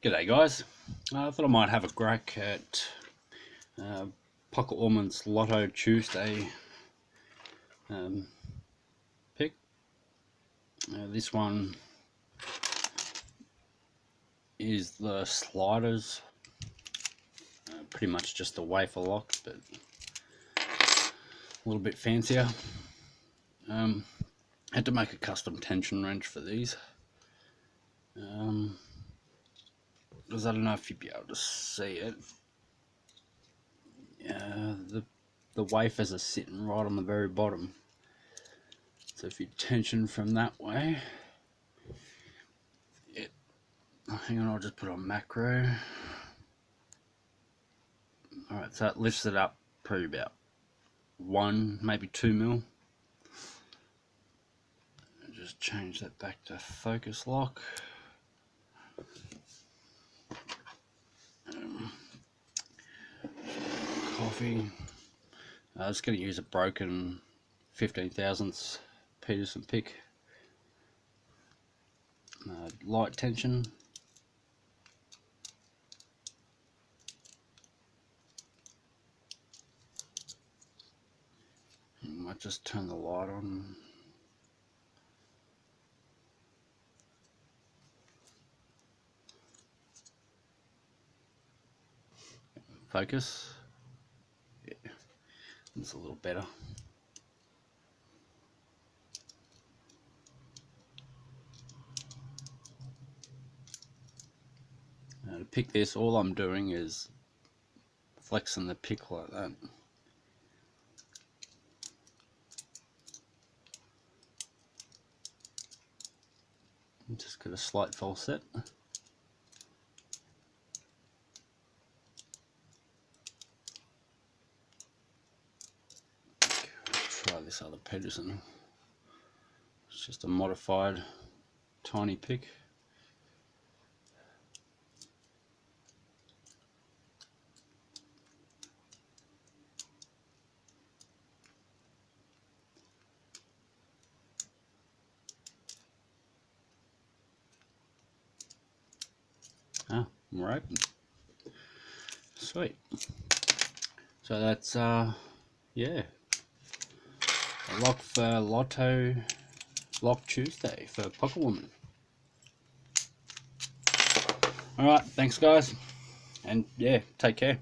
G'day guys, I thought I might have a crack at Pocket Woman's Lotto Tuesday pick. This one is the sliders, pretty much just a wafer lock, but a little bit fancier. Had to make a custom tension wrench for these. Because I don't know if you'd be able to see it. The wafers are sitting right on the very bottom. So if you tension from that way, hang on, I'll just put on macro. Alright, so it lifts it up probably about 1, maybe 2 mil. Just change that back to focus lock. Coffee. I was going to use a broken 15 thousandths Peterson pick. Light tension. I might just turn the light on. Focus. Yeah, it's a little better. To pick this, all I'm doing is flexing the pick like that. Just got a slight false set. Try this other Peterson. It's just a modified tiny pick. We're open. Sweet. So that's yeah, a lock for Lock Tuesday for Pocket Woman. Alright, thanks guys, and yeah, take care.